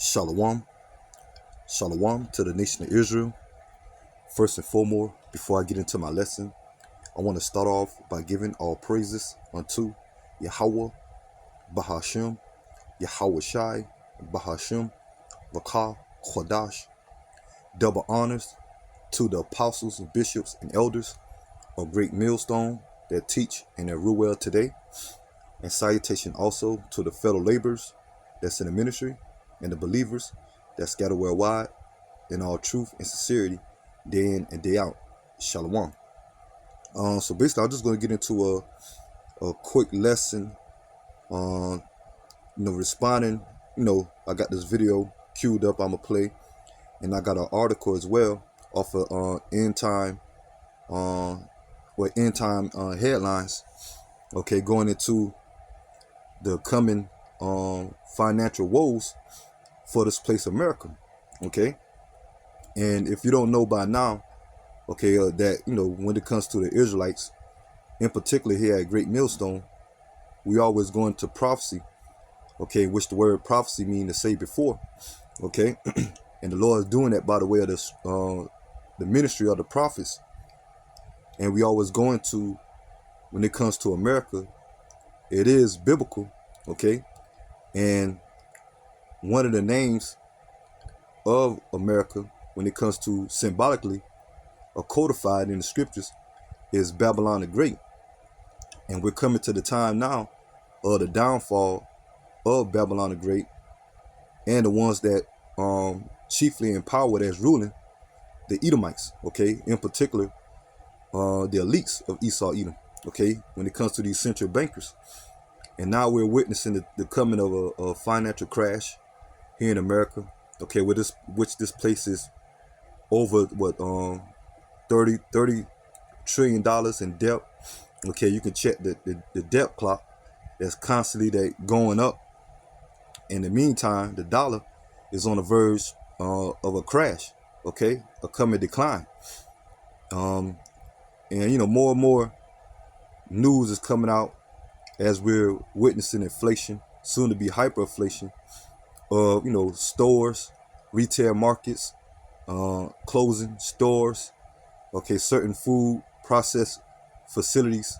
Shalom, shalom to the nation of Israel. First and foremost, before I get into my lesson, I want to start off by giving all praises unto Yahweh, Bahashem, Yahweh Shai, Bahashem, Rakah, Chodash. Double honors to the apostles, bishops, and elders of Great Millstone that teach and that rule well today. And salutation also to the fellow laborers that's in the ministry and the believers that scatter worldwide in all truth and sincerity, day in and day out. Shalom. So basically, I'm just going to get into a quick lesson on, responding. I got this video queued up. I'm gonna play, and I got an article as well off of End Time headlines. Okay, going into the coming financial woes for this place America. Okay, and if you don't know by now, okay, that when it comes to the Israelites, in particular here at Great Millstone, we always go into prophecy, okay, which the word prophecy means to say before, okay, and the Lord is doing that by the way of this the ministry of the prophets, and we always go into, when it comes to America, it is biblical, okay, and one of the names of America, when it comes to symbolically or codified in the scriptures, is Babylon the Great. And we're coming to the time now of the downfall of Babylon the Great, and the ones that chiefly in power that's ruling, the Edomites, okay, in particular the elites of Esau Edom, okay, when it comes to these central bankers. And now we're witnessing the coming of a financial crash here in America, okay, which this place is over what 30 trillion dollars in debt. Okay, you can check the debt clock that's constantly going up. In the meantime, the dollar is on the verge of a crash, okay, a coming decline. And more and more news is coming out as we're witnessing inflation, soon to be hyperinflation of stores, retail markets, closing stores, okay, certain food process facilities,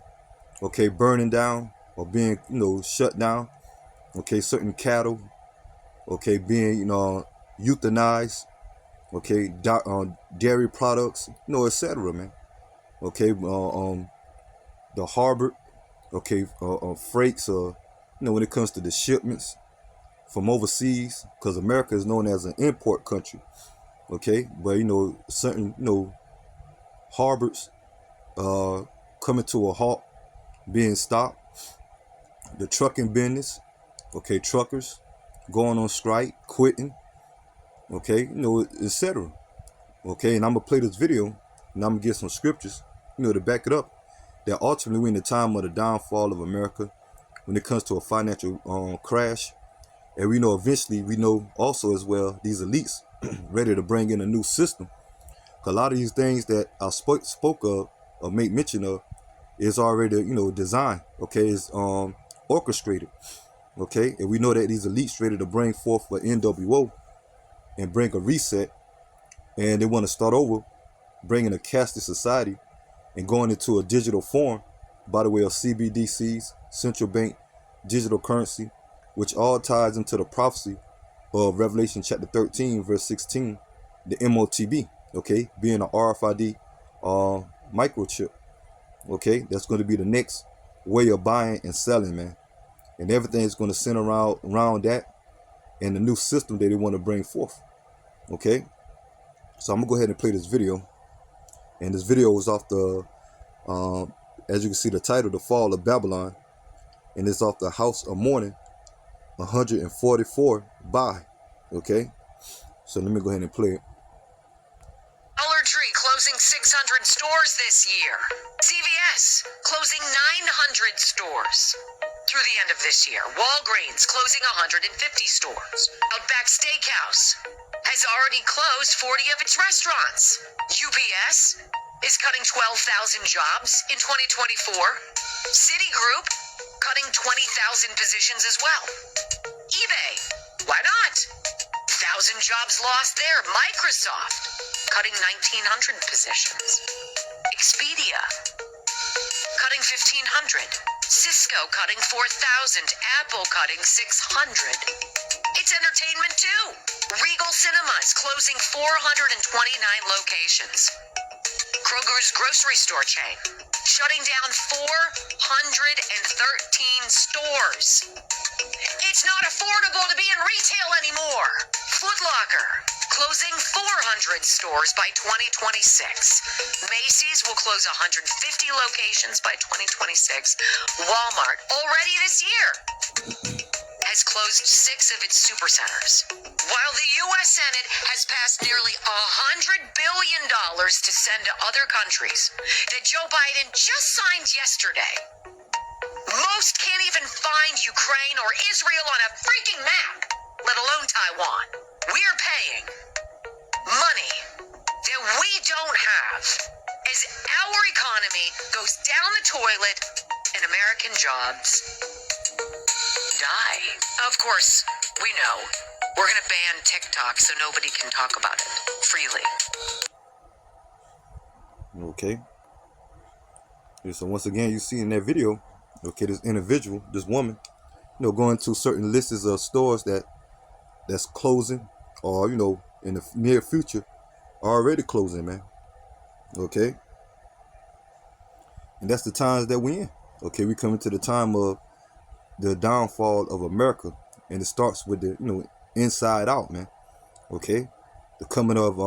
okay, burning down or being shut down, okay, certain cattle, okay, being euthanized, okay, dairy products, etc., man, okay, the harbor, okay, freights, when it comes to the shipments from overseas, because America is known as an import country, okay, but certain harbors coming to a halt, being stopped. The trucking business, okay, truckers going on strike, quitting, okay, etc. Okay, and I'm gonna play this video, and I'm gonna get some scriptures, to back it up, that ultimately we're in the time of the downfall of America when it comes to a financial crash. And we know eventually, we know also as well, these elites ready to bring in a new system. A lot of these things that I spoke of or make mention of is already designed, okay, is orchestrated, okay, and we know that these elites ready to bring forth an NWO and bring a reset, and they want to start over, bringing a cashless society and going into a digital form by the way of CBDCs, central bank digital currency, which all ties into the prophecy of Revelation chapter 13 verse 16, the MOTB, okay, being an RFID microchip, okay, that's going to be the next way of buying and selling, man, and everything is going to center around that and the new system that they want to bring forth, okay. So I'm gonna go ahead and play this video, and this video is off the as you can see, the title, The Fall of Babylon, and it's off the House of Mourning 144 by, okay, so let me go ahead and play it. Dollar Tree closing 600 stores this year. CVS closing 900 stores. Through the end of this year, Walgreens closing 150 stores. Outback Steakhouse has already closed 40 of its restaurants. UPS is cutting 12,000 jobs in 2024. Citigroup cutting 20,000 positions as well. eBay, why not? Jobs lost there. Microsoft cutting 1,900 positions. Expedia cutting 1,500. Cisco cutting 4,000. Apple cutting 600. It's entertainment too. Regal Cinemas closing 429 locations. Kroger's grocery store chain shutting down 413 stores. It's not affordable to be in retail anymore. Foot Locker closing 400 stores by 2026. Macy's will close 150 locations by 2026. Walmart already this year has closed 6 of its supercenters, while the U.S. Senate has passed nearly $100 billion to send to other countries that Joe Biden just signed yesterday. Most can't even find Ukraine or Israel on a freaking map, let alone Taiwan. We're paying money that we don't have as our economy goes down the toilet and American jobs die. Of course, we know we're going to ban TikTok so nobody can talk about it freely. Okay. Yeah, so once again, you see in that video, okay, this individual, this woman, going to certain lists of stores that's closing, or in the near future already closing, man. Okay. And that's the times that we in. Okay, we coming to the time of the downfall of America, and it starts with the inside out, man. Okay, the coming of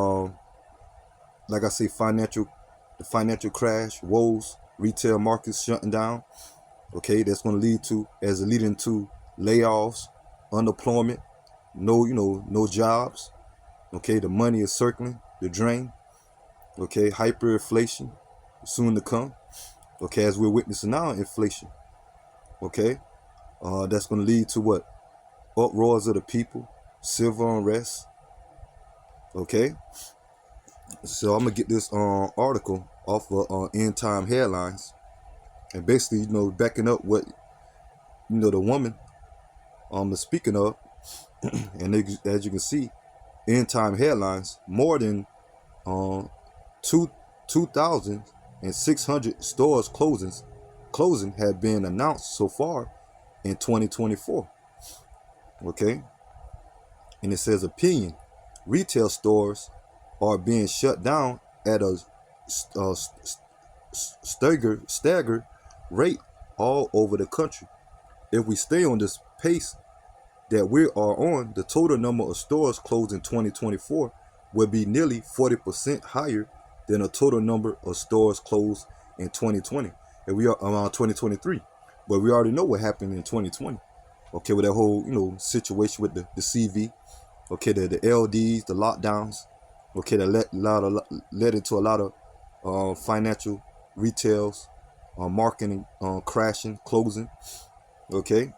like I say, the financial crash, woes, retail markets shutting down. Okay, that's going to leading to layoffs, unemployment, no jobs. Okay, the money is circling the drain. Okay, hyperinflation soon to come. Okay, as we're witnessing now, inflation. Okay, that's going to lead to what? Uproars of the people, civil unrest. Okay, so I'm gonna get this article off of End Time Headlines, and basically, backing up what the woman is speaking of, and as you can see, End Time Headlines, more than 2,600 stores closing have been announced so far in 2024. Okay, and it says opinion: retail stores are being shut down at a staggered rate all over the country. If we stay on this pace that we are on, the total number of stores closed in 2024 will be nearly 40% higher than the total number of stores closed in 2020. And we are around 2023. But we already know what happened in 2020. Okay, with that whole, situation with the CV. Okay, the LDs, the lockdowns. Okay, that led into a lot of financial retails, marketing crashing, closing. Okay,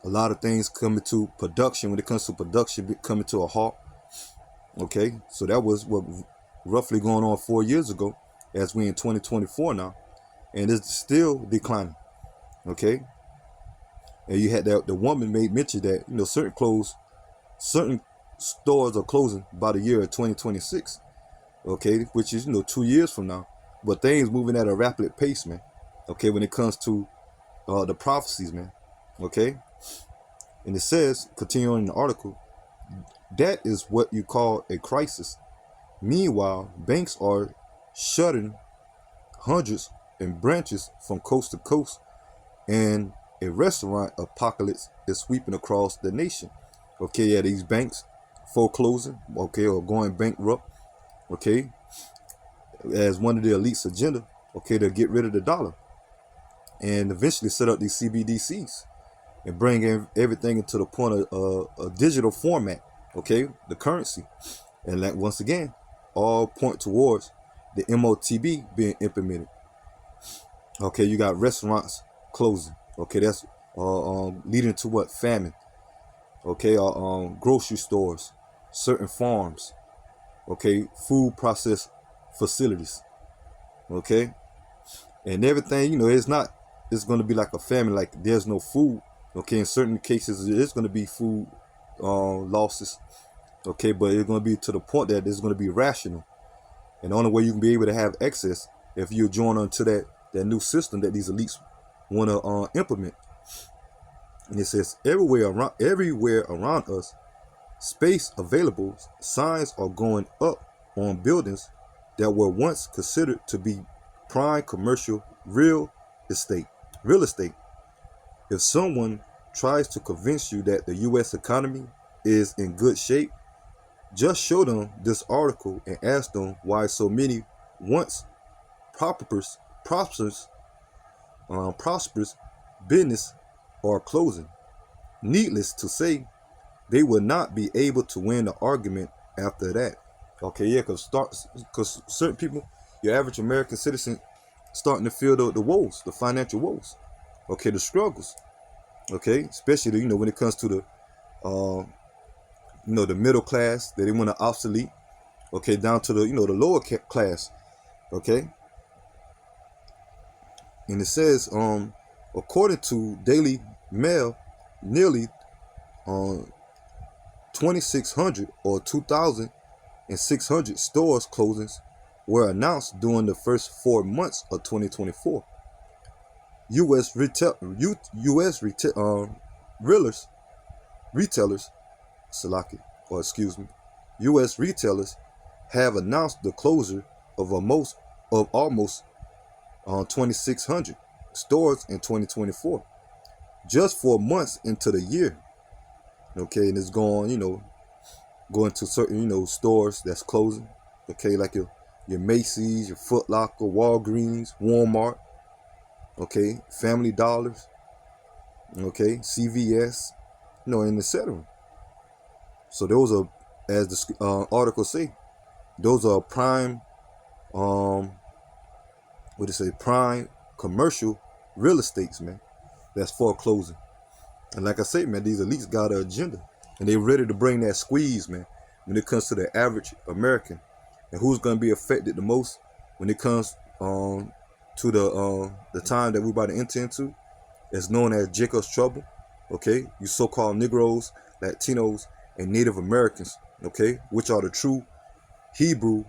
a lot of things coming to production. When it comes to production, coming to a halt. Okay, so that was what roughly going on 4 years ago, as we in 2024 now, and it's still declining. Okay, and you had the woman made mention that certain stores are closing by the year of 2026. Okay, which is 2 years from now, but things moving at a rapid pace, man. Okay, when it comes to the prophecies, man. Okay, and it says, continuing the article, that is what you call a crisis. Meanwhile, banks are shutting hundreds and branches from coast to coast, and a restaurant apocalypse is sweeping across the nation. Okay, yeah, these banks foreclosing, okay, or going bankrupt, okay, as one of the elite's agenda, okay, to get rid of the dollar and eventually set up these CBDCs and bring everything into the point of a digital format, okay, the currency. And that, once again, all point towards the MOTB being implemented. Okay, you got restaurants closing. Okay, that's leading to what? Famine. Okay, grocery stores, certain farms. Okay, food process facilities. Okay, and everything, it's going to be like a famine, like there's no food. Okay, in certain cases, it's going to be food losses. Okay, but it's going to be to the point that it's going to be rational. And the only way you can be able to have access if you join onto that new system that these elites want to implement. And it says everywhere around us, space available, signs are going up on buildings that were once considered to be prime commercial real estate. If someone tries to convince you that the U.S. economy is in good shape, just show them this article and ask them why so many once prosperous business are closing. Needless to say, they will not be able to win the argument after that. Okay, yeah, because certain people, your average American citizen, starting to feel the woes, the financial woes. Okay, the struggles. Okay, especially when it comes to the the middle class that they want to obsolete. Okay, down to the the lower class. Okay, and it says according to Daily Mail, nearly 2,600 or 2,600 stores closings were announced during the first 4 months of 2024. U.S. U.S. retailers have announced the closure of almost 2,600 stores in 2024, just 4 months into the year. Okay, and it's going to certain stores that's closing. Okay, like your Macy's, your Foot Locker, Walgreens, Walmart. Okay, Family Dollars. Okay, CVS. And etc. So those are, as the article say, those are prime, prime commercial real estates, man. That's foreclosing. And like I say, man, these elites got an agenda, and they ready to bring that squeeze, man, when it comes to the average American. And who's going to be affected the most when it comes to the time that we're about to enter into? It's known as Jacob's Trouble. Okay, you so-called Negroes, Latinos, and Native Americans. Okay, which are the true Hebrew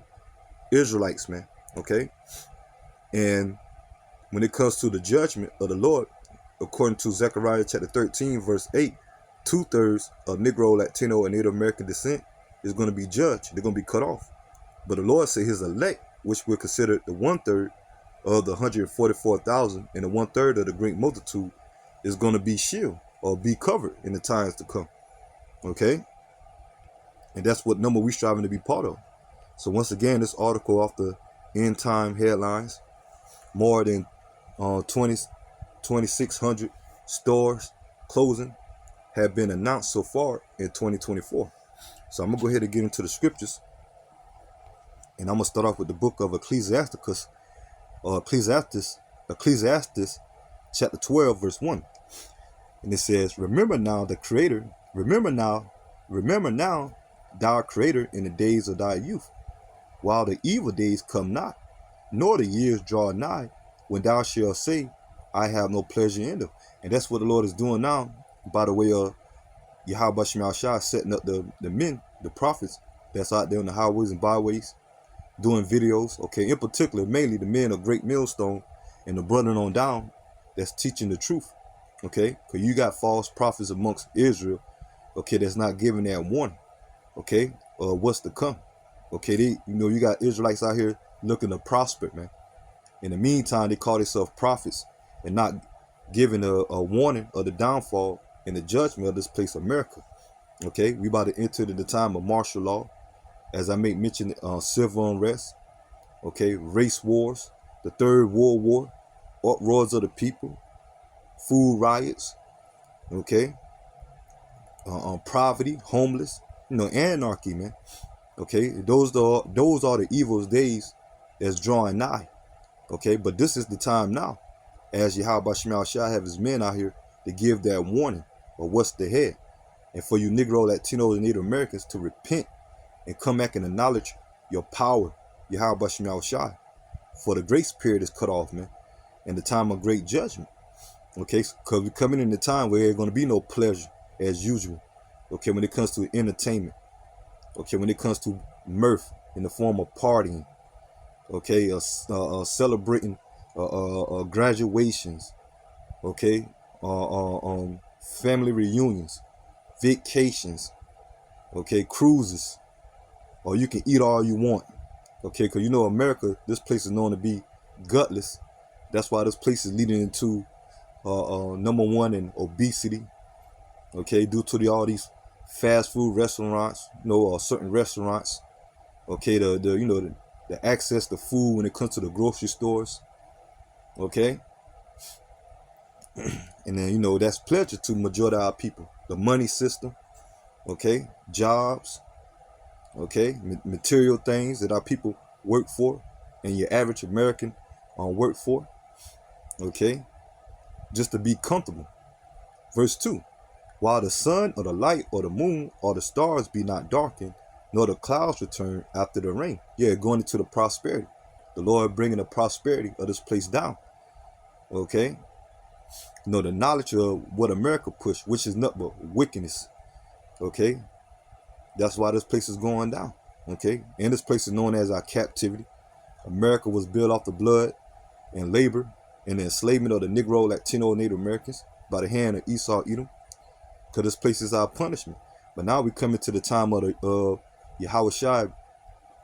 Israelites, man. Okay, and when it comes to the judgment of the Lord, according to Zechariah chapter 13, verse 8, 2/3 of Negro, Latino, and Native American descent is going to be judged. They're going to be cut off. But the Lord said his elect, which we're considered the 1/3 of the 144,000 and the 1/3 of the great multitude, is going to be shielded or be covered in the times to come. Okay? And that's what number we're striving to be part of. So once again, this article off the End Time headlines, more than 2,600 stores closing have been announced so far in 2024. So I'm going to go ahead and get into the scriptures. And I'm going to start off with the book of Ecclesiastes chapter 12, verse 1. And it says, remember now, thou Creator in the days of thy youth, while the evil days come not, nor the years draw nigh, when thou shalt say, I have no pleasure in them. And that's what the Lord is doing now, by the way of Yahweh Shema Shai, setting up the men, the prophets, that's out there on the highways and byways, doing videos, okay, in particular, mainly the men of Great Millstone and the brother on down that's teaching the truth, okay, because you got false prophets amongst Israel, okay, that's not giving that warning, okay, what's to come, okay, you got Israelites out here looking to prosper, man. In the meantime, they call themselves prophets and not giving a warning of the downfall and the judgment of this place, America, okay. We about to enter the time of martial law, as I make mention, civil unrest, okay, race wars, the Third World War, uproars of the people, food riots, okay, poverty, homeless, anarchy, man. Okay, those are the evil days that's drawing nigh. Okay, but this is the time now, as Yahweh Shema Shai have his men out here to give that warning of what's ahead, and for you Negro, Latinos, and Native Americans to repent and come back and acknowledge your power, Yahweh Shema Shai, for the grace period is cut off, man, and the time of great judgment. Okay, because we're coming in the time where there's going to be no pleasure as usual. Okay, when it comes to entertainment. Okay, when it comes to mirth in the form of partying, okay, celebrating graduations, okay, family reunions, vacations, okay, cruises, or you can eat all you want, okay, because you know America, this place is known to be gutless. That's why this place is leading into number one in obesity, okay, due to all these fast food restaurants, certain restaurants, okay, the access to food when it comes to the grocery stores, okay, and then that's pleasure to majority of our people. The money system, okay, jobs, okay, material things that our people work for, and your average American work for, okay, just to be comfortable. Verse 2, while the sun or the light or the moon or the stars be not darkened, nor the clouds return after the rain. Yeah, going into the prosperity. The Lord bringing the prosperity of this place down. Okay? The knowledge of what America pushed, which is nothing but wickedness. Okay? That's why this place is going down. Okay? And this place is known as our captivity. America was built off the blood and labor and the enslavement of the Negro, Latino, Native Americans by the hand of Esau, Edom. Because this place is our punishment. But now we come into the time of Yahweh Shai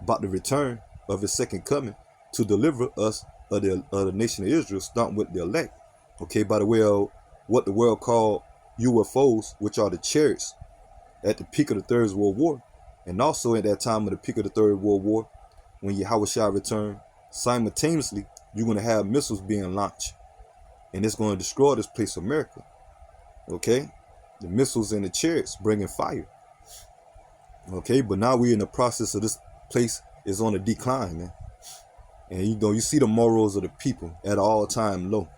about the return of his second coming to deliver us of the nation of Israel, starting with the elect. Okay, by the way of what the world called UFOs, which are the chariots at the peak of the Third World War. And also at that time of the peak of the Third World War, when Yahweh Shai returned, simultaneously, you're going to have missiles being launched. And it's going to destroy this place, America. Okay? The missiles and the chariots bringing fire. Okay, but now we're in the process of this place is on a decline, man. And you see the morals of the people at an all-time low.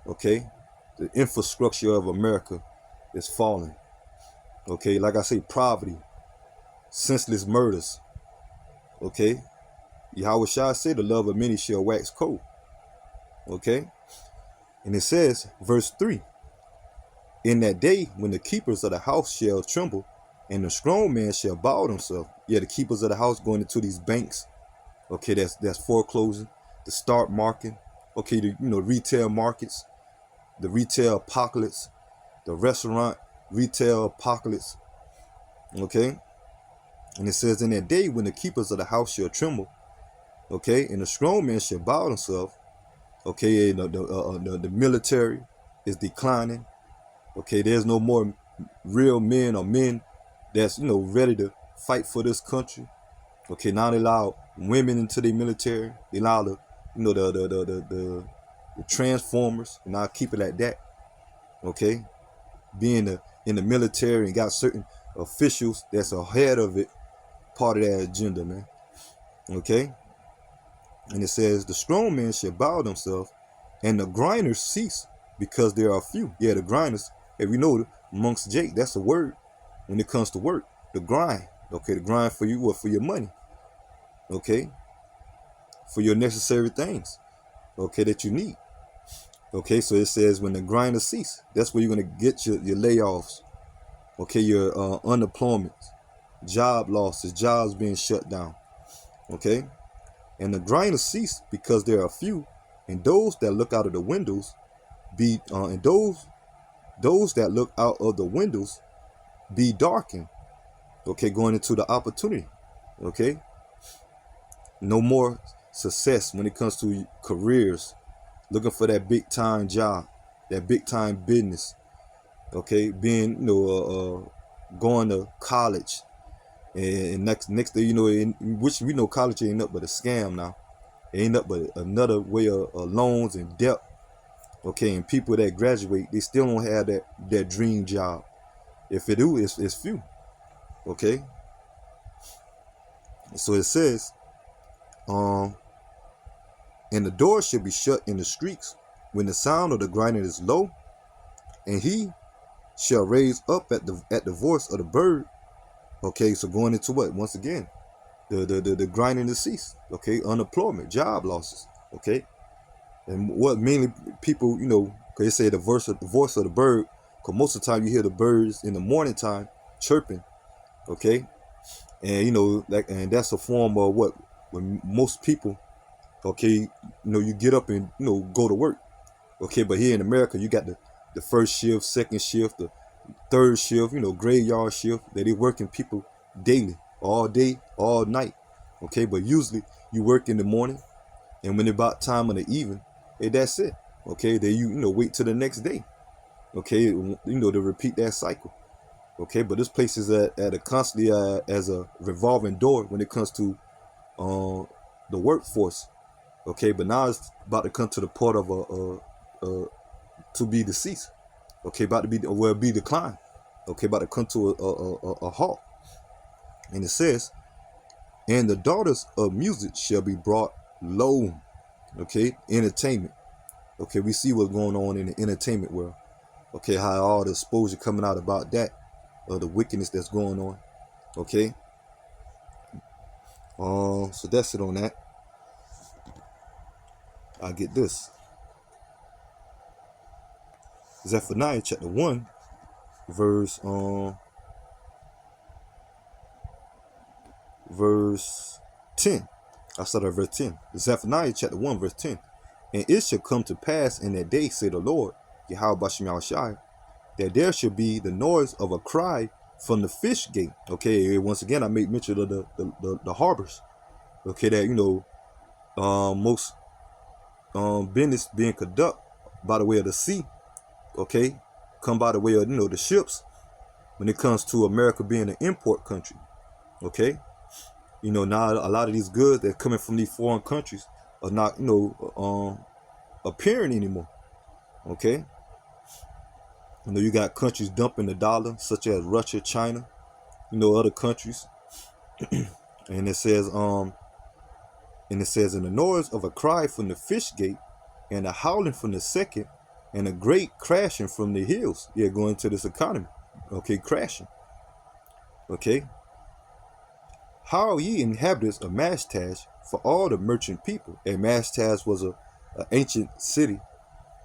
Okay, the infrastructure of America is falling. Okay, like I say, poverty, senseless murders. Okay, Yahweh Shai said the love of many shall wax cold. Okay, and it says, verse 3, in that day when the keepers of the house shall tremble, and the strong man shall bow himself. Yeah, the keepers of the house going into these banks. Okay, that's foreclosing, the stock market. Okay, the retail markets, the retail apocalypse, the restaurant retail apocalypse. Okay, and it says in that day when the keepers of the house shall tremble. Okay, and the strong man shall bow himself. Okay, and the military is declining. Okay, there's no more real men or men that's ready to fight for this country. Okay, now they allow women into the military. They allow the the transformers, and I'll keep it like that. Okay, being in the military and got certain officials that's ahead of it, part of that agenda, man. Okay, and it says the strong man shall bow themselves, and the grinders cease because there are few. Yeah, the grinders. If you know amongst Jake, that's a word when it comes to work. The grind. Okay, the grind for you, what, for your money. Okay, for your necessary things. Okay, that you need. Okay, so it says when the grinders cease, that's where you're gonna get your layoffs. Okay, your unemployment, job losses, jobs being shut down. Okay, and the grinders cease because there are few, and those that look out of the windows be and those that look out of the windows be darkened. Okay, going into the opportunity. Okay, no more success when it comes to careers, looking for that big time job, that big time business. Okay, being going to college, and next thing you know, which we know college ain't nothing but a scam now. It ain't nothing but another way of loans and debt. Okay, and people that graduate, they still don't have that dream job. If it do, it's few. Okay, so it says, and the door should be shut in the streets when the sound of the grinding is low, and he shall raise up at the voice of the bird. Okay, so going into what? Once again, the grinding to cease. Okay, unemployment, job losses. Okay, and what mainly people, because they say the voice of the bird, because most of the time you hear the birds in the morning time chirping. Okay, And like, and that's a form of what, when most people, okay, you get up and go to work. Okay, but here in America, you got the first shift, second shift, the third shift, graveyard shift, that they working people daily, all day, all night. Okay, but usually you work in the morning, and when it's about time of the evening, hey, that's it. Okay, then you wait till the next day. Okay, to repeat that cycle. Okay, but this place is at a constantly as a revolving door when it comes to the workforce. Okay, but now it's about to come to the point of to be deceased. Okay, about to be declined. Okay, about to come to a halt. And it says, and the daughters of music shall be brought low. Okay, entertainment. Okay, we see what's going on in the entertainment world. Okay, how all the exposure coming out about that, the wickedness that's going on. Okay. So that's it on that. I get this. Zephaniah chapter 1, verse 10. I started at verse 10. Zephaniah chapter 1, verse 10. And it shall come to pass in that day, say the Lord, Yahweh Bashem Yahushai, that there shall be the noise of a cry from the fish gate. Okay, once again, I make mention of the harbors. Okay, that, most business being conducted by the way of the sea. Okay, come by the way of, the ships. When it comes to America being an import country. Okay, now a lot of these goods that are coming from these foreign countries are not, appearing anymore. Okay. You got countries dumping the dollar, such as Russia, China, other countries. And it says, in the noise of a cry from the fish gate, and a howling from the second, and a great crashing from the hills. Yeah, going to this economy. Okay, crashing. Okay. How are ye inhabitants of Mashtash, for all the merchant people? And Mashtash was an ancient city,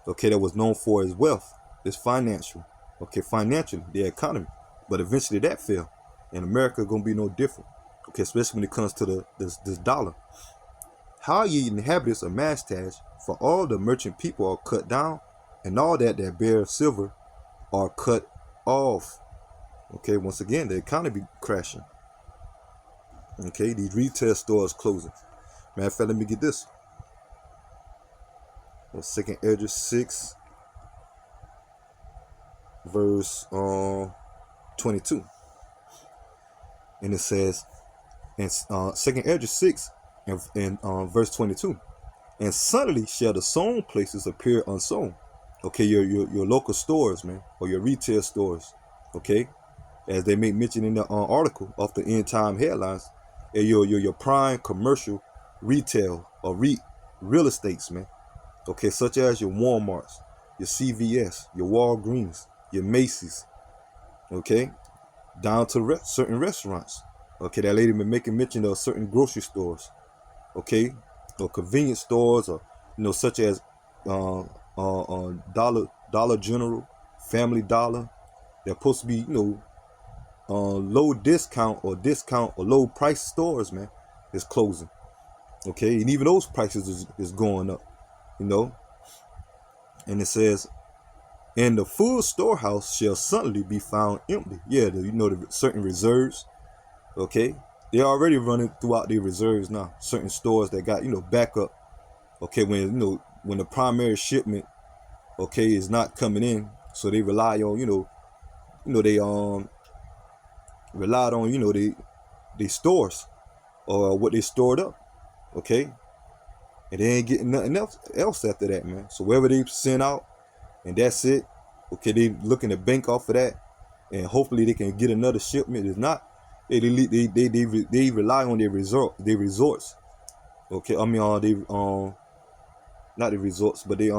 okay, that was known for its wealth. It's financial, okay, financially, the economy. But eventually that fell. And America gonna be no different. Okay, especially when it comes to this dollar. How ye inhabitants of Mashtash, for all the merchant people are cut down, and all that bear silver are cut off. Okay, once again, the economy crashing. Okay, these retail stores closing. Matter of fact, let me get this. 2nd Esdras 6. Verse 22, and it says, in 2nd Esdras 6 and verse 22, and suddenly shall the sown places appear unsown. Okay, your local stores, man, or your retail stores. Okay, as they make mention in the article of the end time headlines, and your prime commercial retail or real estates, man. Okay, such as your Walmarts, your CVS, your Walgreens, your Macy's, okay, down to certain restaurants. Okay, that lady been making mention of certain grocery stores, okay, or convenience stores, or such as Dollar General, Family Dollar. They're supposed to be low discount or low price stores, man, is closing. Okay, and even those prices is going up, and it says, and the full storehouse shall suddenly be found empty. Yeah, the certain reserves. Okay, they're already running throughout their reserves now. Certain stores that got backup. Okay, when the primary shipment, okay, is not coming in, so they rely on they relied on they stores or what they stored up. Okay, and they ain't getting nothing else after that, man. So wherever they send out, and that's it. Okay, they looking to bank off of that, and hopefully they can get another shipment. If not, they rely on their resorts. Okay, I mean they not the resorts, but they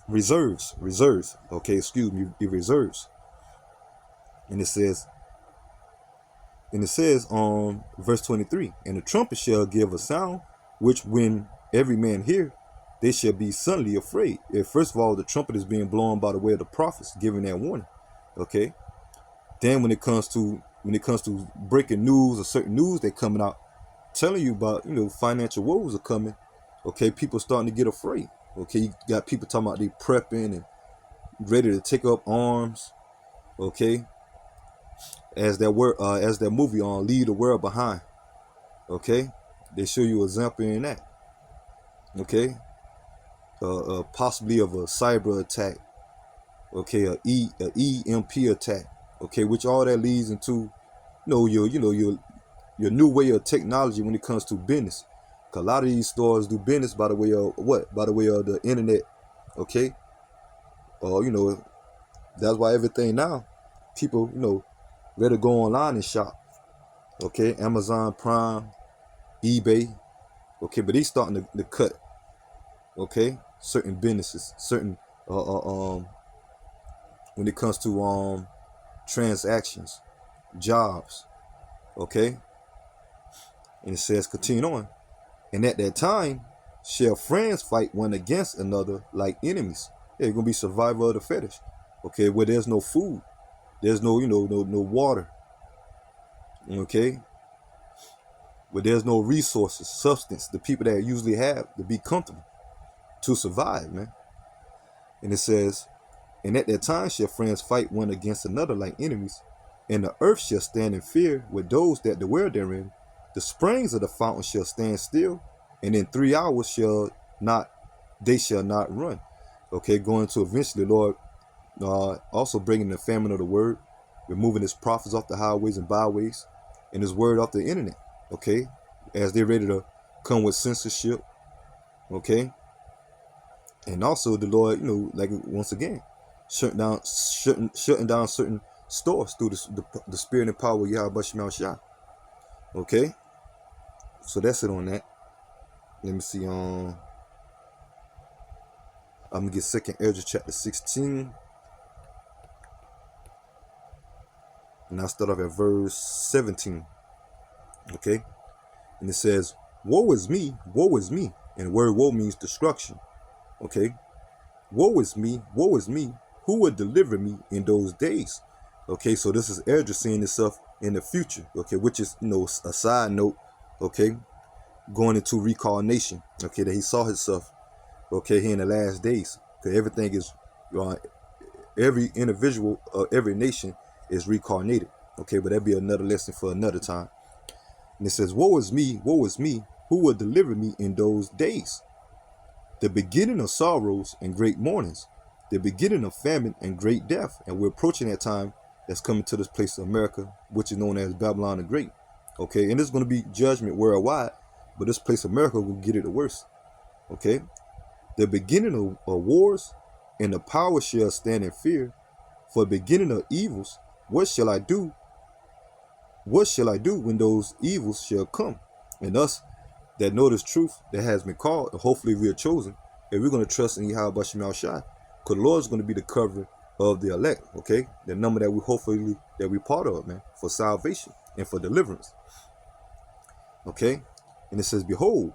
reserves. Okay, excuse me, the reserves. And it says verse 23, and the trumpet shall give a sound, which when every man hear, they shall be suddenly afraid. First of all, the trumpet is being blown by the way of the prophets, giving that warning. Okay. Then when it comes to, when it comes to breaking news or certain news that coming out, telling you about, financial woes are coming. Okay, people starting to get afraid. Okay, you got people talking about they prepping and ready to take up arms. Okay, as that movie on Leave the World Behind. Okay, they show you an example in that. Okay, possibly of a cyber attack. Okay, a EMP attack. Okay, which all that leads into, your new way of technology when it comes to business. Cause a lot of these stores do business by the way of what? By the way of the internet. Okay, that's why everything now, people, ready to go online and shop. Okay, Amazon Prime, eBay. Okay, but he's starting to cut. Okay, certain businesses, certain when it comes to transactions, jobs. Okay, and it says continue on. And at that time, shall friends fight one against another like enemies. Yeah, you're gonna be survival of the fittest. Okay, where there's no food, there's no no water. Okay, where there's no resources, substance, the people that usually have to be comfortable to survive, man. And it says, and at that time shall friends fight one against another like enemies, and the earth shall stand in fear with those that dwell therein. The springs of the fountain shall stand still, and in 3 hours they shall not run. Okay, going to eventually, Lord, also bringing the famine of the word, removing his prophets off the highways and byways, and his word off the internet. Okay, as they're ready to come with censorship. Okay, and also the Lord, like once again, shutting down certain stores through the spirit and power of Yahweh Shema Shah. Okay, so that's it on that. Let me see. I'm gonna get 2nd Ezra chapter 16, and I'll start off at verse 17. Okay, and it says, "Woe is me, woe is me," and the word "woe" means destruction. Okay, woe is me, who would deliver me in those days? Okay, so this is Ezra seeing himself in the future. Okay, which is a side note. Okay, going into reincarnation. Okay, that he saw himself. Okay, here in the last days. Okay, everything is, every individual, every nation is reincarnated. Okay, but that'd be another lesson for another time. And it says, woe is me, who will deliver me in those days? The beginning of sorrows and great mournings, the beginning of famine and great death. And we're approaching that time that's coming to this place of America, which is known as Babylon the Great. Okay, and there's going to be judgment worldwide, but this place of America will get it the worst. Okay, the beginning of wars, and the power shall stand in fear. For the beginning of evils, what shall I do? What shall I do when those evils shall come? And us that know this truth that has been called, and hopefully we are chosen, and we're going to trust in Yahweh Shema Shai, because the Lord is going to be the covering of the elect. Okay, the number that we hopefully that we part of, man, for salvation and for deliverance. Okay, and it says, behold,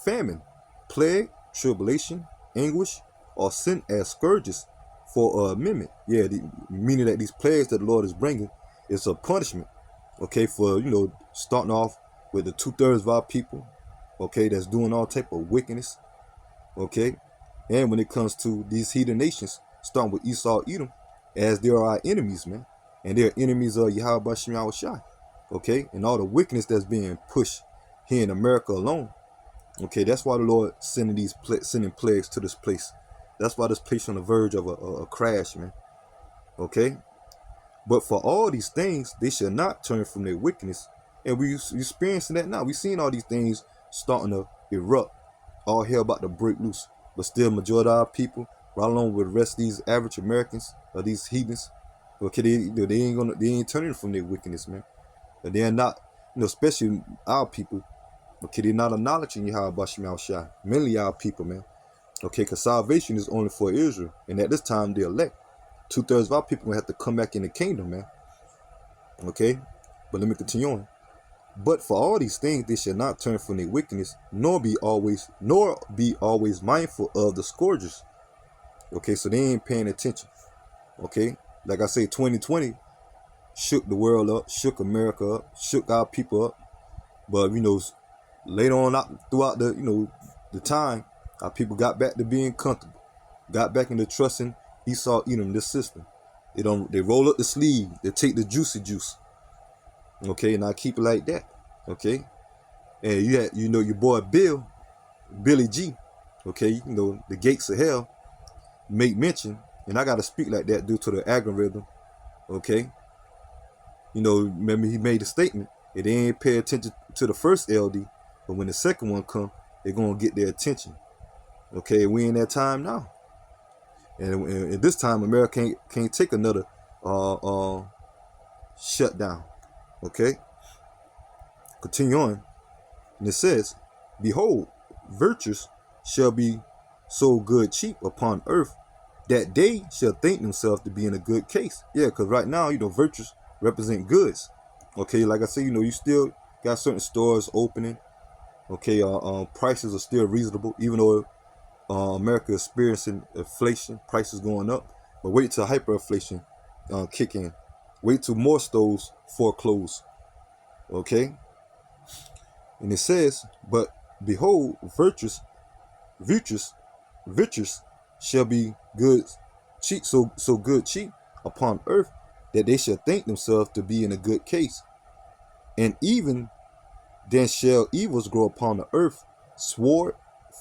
famine, plague, tribulation, anguish are sent as scourges for a amendment. Yeah, meaning that these plagues that the Lord is bringing is a punishment. Okay, for starting off with the 2/3 of our people. Okay, that's doing all type of wickedness. Okay, and when it comes to these heathen nations, starting with Esau, Edom, as they are our enemies, man, and they're enemies of Yahweh Shema Shai. Okay, and all the wickedness that's being pushed here in America alone. Okay, that's why the Lord sending plagues to this place. That's why this place on the verge of a crash, man. Okay, but for all these things, they shall not turn from their wickedness. And we experiencing that now. We seeing all these things starting to erupt. All hell about to break loose. But still, majority of our people, right along with the rest of these average Americans, or these heathens, okay, they ain't turning from their wickedness, man. And they're not, especially our people. Okay, they're not acknowledging Yahweh Shema Shai. Mainly our people, man. Okay, because salvation is only for Israel. And at this time, the elect. 2/3 of our people will have to come back in the kingdom, man. Okay, but let me continue on. But for all these things, they shall not turn from their wickedness, nor be always mindful of the scourges. Okay, so they ain't paying attention. Okay, like I say, 2020, shook the world up, shook America up, shook our people up. But later on throughout the time, our people got back to being comfortable, got back into trusting Esau Edom, this system. They roll up the sleeve, they take the juicy juice. Okay, and I keep it like that. Okay. And you had your boy Billy G, okay, the gates of hell make mention, and I gotta speak like that due to the algorithm. Okay. Remember he made a statement. They ain't pay attention to the first LD, but when the second one come, they're gonna get their attention. Okay, we in that time now, and this time America can't take another shutdown. Okay, continue on, and it says, "Behold, virtues shall be so good cheap upon earth that they shall think themselves to be in a good case." Yeah, because right now, virtues represent goods. Okay, like I say, you still got certain stores opening. Okay, prices are still reasonable, even though America is experiencing inflation, prices going up. But wait till hyperinflation kick in. Wait till more stores foreclose. Okay, and it says, "But behold, virtues shall be good cheap, so good cheap upon earth that they shall think themselves to be in a good case. And even then shall evils grow upon the earth, sword,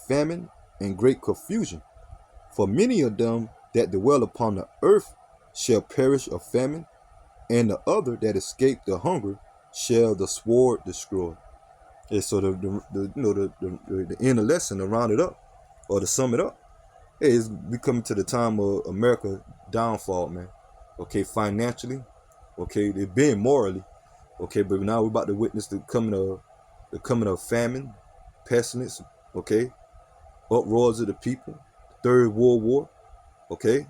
famine, and great confusion. For many of them that dwell upon the earth shall perish of famine, and the other that escape the hunger shall the sword destroy." And so the end of lesson, to round it up, or to sum it up, is we coming to the time of America downfall, man. Okay, financially, okay, they've been morally, okay, but now we're about to witness the coming of famine, pestilence, okay, uproars of the people, Third World War, okay,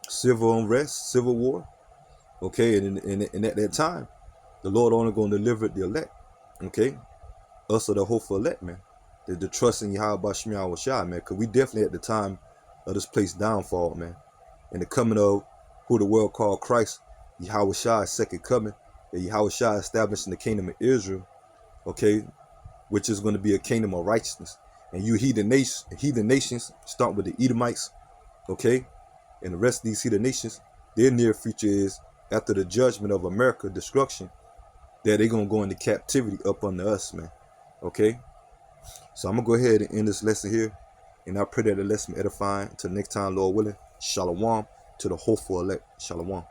civil unrest, civil war, okay, and at that time, the Lord only going to deliver the elect, okay, us are the hopeful elect, man. The trust in Yahweh Shemiah Shai, man, because we definitely at the time of this place downfall, man, and the coming of who the world called Christ, Yahweh Shai's second coming, that Yahweh Shai establishing the kingdom of Israel, okay, which is going to be a kingdom of righteousness. And you heathen nations, start with the Edomites, okay, and the rest of these heathen nations, their near future is after the judgment of America, destruction, that they're going to go into captivity up under us, man, okay. So I'm going to go ahead and end this lesson here, and I pray that the lesson be edifying. Until next time, Lord willing, shalom to the hopeful elect. Shalom.